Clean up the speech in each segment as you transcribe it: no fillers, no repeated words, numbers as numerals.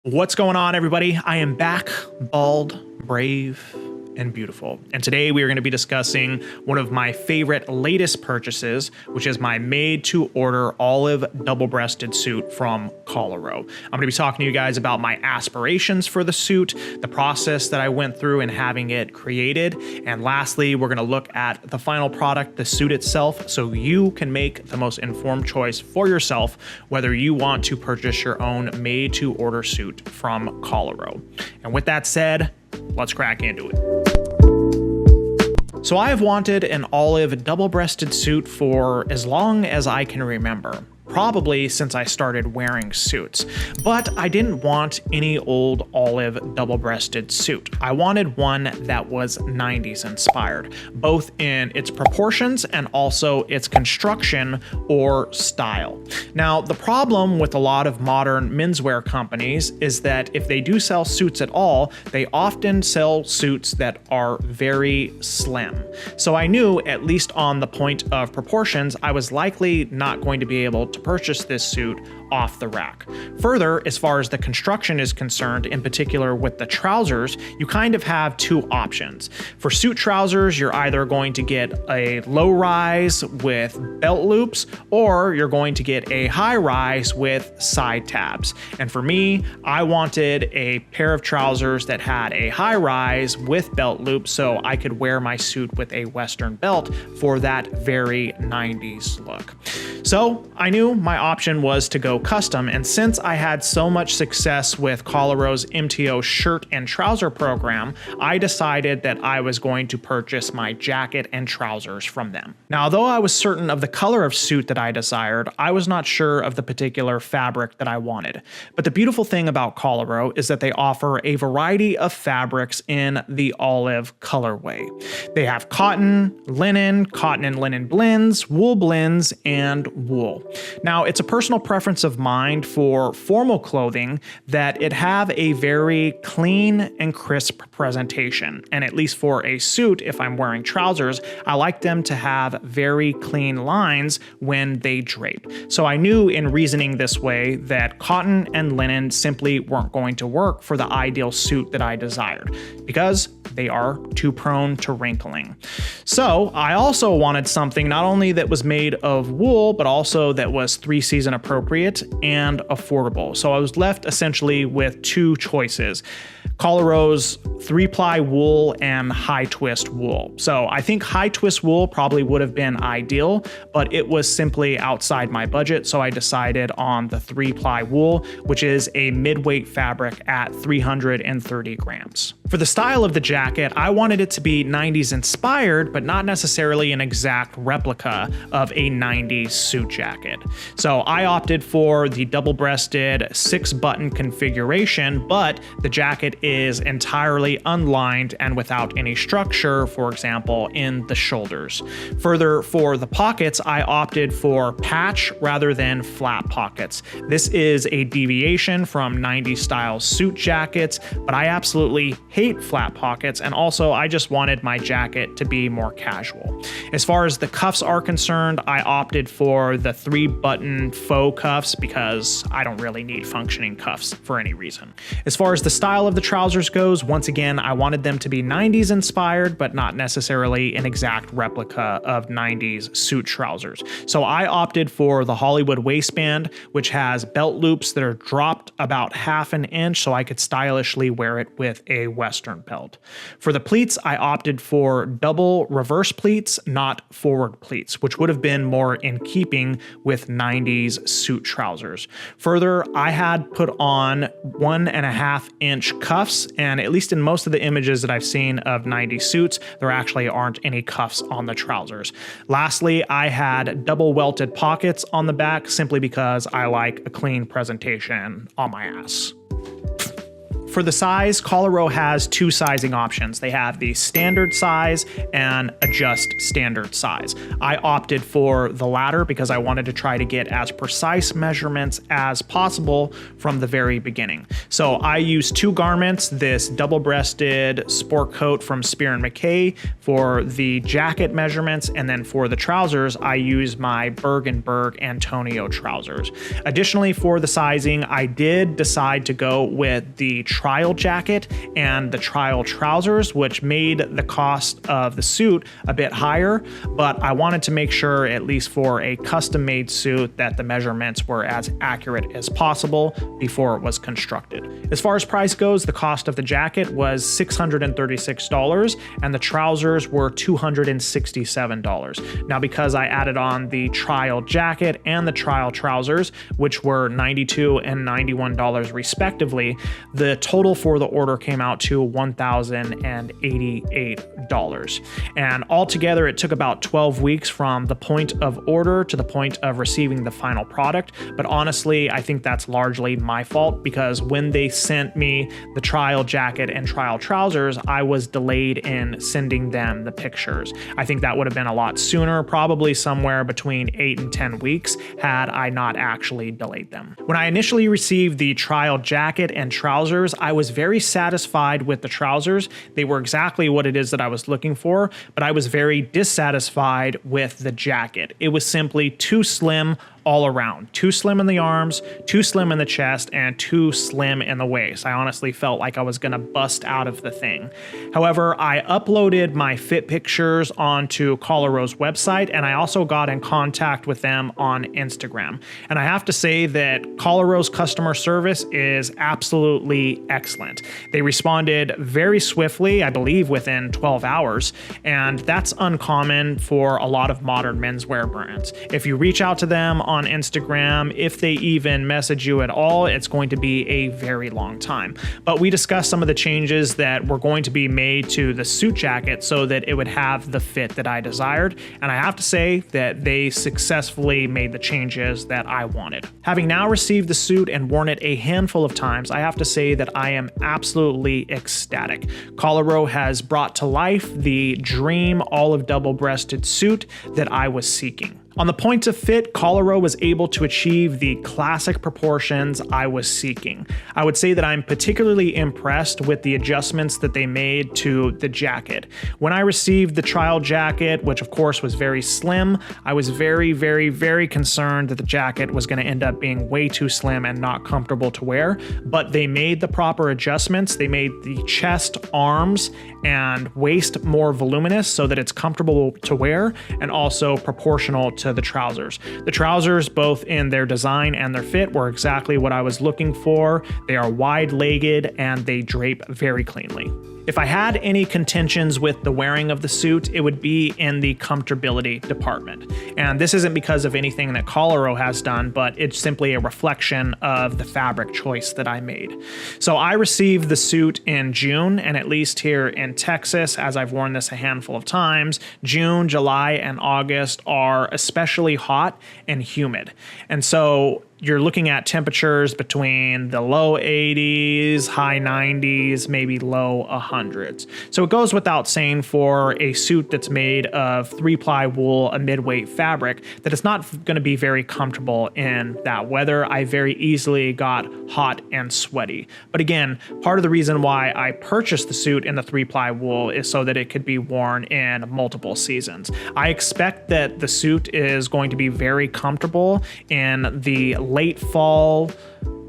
What's going on, everybody? I am back, bald, brave, and beautiful. And today we are going to be discussing one of my favorite latest purchases, which is my made-to-order olive double-breasted suit from Collaro. I'm going to be talking to you guys about my aspirations for the suit, the process that I went through in having it created, and lastly, we're going to look at the final product, the suit itself, so you can make the most informed choice for yourself, whether you want to purchase your own made-to-order suit from Collaro. And with that said, let's crack into it. So I have wanted an olive double-breasted suit for as long as I can remember. Probably since I started wearing suits, but I didn't want any old olive double-breasted suit. I wanted one that was 90s inspired, both in its proportions and also its construction or style. Now, the problem with a lot of modern menswear companies is that if they do sell suits at all, they often sell suits that are very slim. So I knew, at least on the point of proportions, I was likely not going to be able to purchase this suit off the rack. Further, as far as the construction is concerned, in particular with the trousers, you kind of have two options. For suit trousers, you're either going to get a low rise with belt loops, or you're going to get a high rise with side tabs. And for me, I wanted a pair of trousers that had a high rise with belt loops so I could wear my suit with a Western belt for that very 90s look. So I knew my option was to go custom, and since I had so much success with Collaro's MTO shirt and trouser program, I decided that I was going to purchase my jacket and trousers from them. Now, although I was certain of the color of suit that I desired, I was not sure of the particular fabric that I wanted. But the beautiful thing about Collaro is that they offer a variety of fabrics in the olive colorway. They have cotton and linen blends, wool blends, and wool. Now, it's a personal preference of mine for formal clothing that it have a very clean and crisp presentation. And at least for a suit, if I'm wearing trousers, I like them to have very clean lines when they drape. So I knew in reasoning this way that cotton and linen simply weren't going to work for the ideal suit that I desired, because they are too prone to wrinkling. So I also wanted something not only that was made of wool, but also that was 3-season appropriate and affordable. So I was left essentially with two choices: Collaro's 3-ply wool and high twist wool. So I think high twist wool probably would have been ideal, but it was simply outside my budget. So I decided on the 3-ply wool, which is a mid-weight fabric at 330 grams. For the style of the jacket, I wanted it to be 90s inspired, but not necessarily an exact replica of a 90s suit jacket. So I opted for the double-breasted 6-button configuration, but the jacket is entirely unlined and without any structure, for example, in the shoulders. Further, for the pockets, I opted for patch rather than flat pockets. This is a deviation from 90s style suit jackets, but I absolutely hate flat pockets, and also I just wanted my jacket to be more casual. As far as the cuffs are concerned, I opted for the 3-button faux cuffs because I don't really need functioning cuffs for any reason. As far as the style of the trousers goes, once again, I wanted them to be 90s inspired, but not necessarily an exact replica of 90s suit trousers. So I opted for the Hollywood waistband, which has belt loops that are dropped about 1/2 inch so I could stylishly wear it with a Western belt. For the pleats, I opted for double reverse pleats, not forward pleats, which would have been more in keeping with 90s suit trousers. Further, I had put on 1.5-inch cuffs, and at least in most of the images that I've seen of 90s suits, there actually aren't any cuffs on the trousers. Lastly, I had double welted pockets on the back simply because I like a clean presentation on my ass. For the size, Collaro has two sizing options. They have the standard size and adjust standard size. I opted for the latter because I wanted to try to get as precise measurements as possible from the very beginning. So I used two garments, this double-breasted sport coat from Spear & Mackay for the jacket measurements, and then for the trousers, I used my Berg & Berg Antonio trousers. Additionally, for the sizing, I did decide to go with the trial jacket and the trial trousers, which made the cost of the suit a bit higher, but I wanted to make sure, at least for a custom-made suit, that the measurements were as accurate as possible before it was constructed. As far as price goes, the cost of the jacket was $636 and the trousers were $267. Now, because I added on the trial jacket and the trial trousers, which were $92 and $91 respectively, the total for the order came out to $1,088. And altogether, it took about 12 weeks from the point of order to the point of receiving the final product. But honestly, I think that's largely my fault, because when they sent me the trial jacket and trial trousers, I was delayed in sending them the pictures. I think that would have been a lot sooner, probably somewhere between 8 and 10 weeks, had I not actually delayed them. When I initially received the trial jacket and trousers, I was very satisfied with the trousers. They were exactly what it is that I was looking for, but I was very dissatisfied with the jacket. It was simply too slim all around. Too slim in the arms, too slim in the chest, and too slim in the waist. I honestly felt like I was gonna bust out of the thing. However, I uploaded my fit pictures onto Collaro's website, and I also got in contact with them on Instagram. And I have to say that Collaro's customer service is absolutely excellent. They responded very swiftly, I believe within 12 hours, and that's uncommon for a lot of modern menswear brands. If you reach out to them on Instagram, if they even message you at all, it's going to be a very long time. But we discussed some of the changes that were going to be made to the suit jacket so that it would have the fit that I desired, and I have to say that they successfully made the changes that I wanted. Having now received the suit and worn it a handful of times, I have to say that I am absolutely ecstatic. Collaro has brought to life the dream olive double-breasted suit that I was seeking. On the point of fit, Collaro was able to achieve the classic proportions I was seeking. I would say that I'm particularly impressed with the adjustments that they made to the jacket. When I received the trial jacket, which of course was very slim, I was very, very, very concerned that the jacket was going to end up being way too slim and not comfortable to wear, but they made the proper adjustments. They made the chest, arms, and waist more voluminous so that it's comfortable to wear and also proportional to the trousers. The trousers, both in their design and their fit, were exactly what I was looking for. They are wide-legged and they drape very cleanly. If I had any contentions with the wearing of the suit, it would be in the comfortability department. And this isn't because of anything that Collaro has done, but it's simply a reflection of the fabric choice that I made. So I received the suit in June, and at least here in Texas, as I've worn this a handful of times, June, July, and August are especially hot and humid. And so you're looking at temperatures between the low 80s, high 90s, maybe low 100s. So it goes without saying for a suit that's made of 3-ply wool, a mid-weight fabric, that it's not going to be very comfortable in that weather. I very easily got hot and sweaty. But again, part of the reason why I purchased the suit in the 3-ply wool is so that it could be worn in multiple seasons. I expect that the suit is going to be very comfortable in the late fall,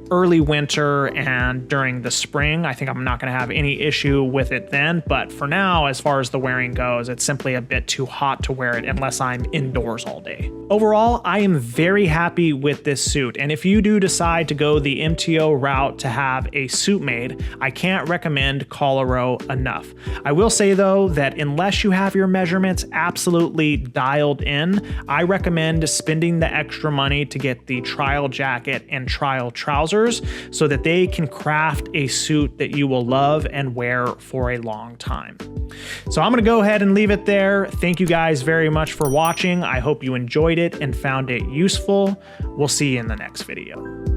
early winter, and during the spring. I think I'm not going to have any issue with it then, but for now, as far as the wearing goes, it's simply a bit too hot to wear it unless I'm indoors all day. Overall, I am very happy with this suit, and if you do decide to go the MTO route to have a suit made, I can't recommend Collaro enough. I will say though that unless you have your measurements absolutely dialed in, I recommend spending the extra money to get the trial jacket and trial trousers so that they can craft a suit that you will love and wear for a long time. So I'm going to go ahead and leave it there. Thank you guys very much for watching. I hope you enjoyed it and found it useful. We'll see you in the next video.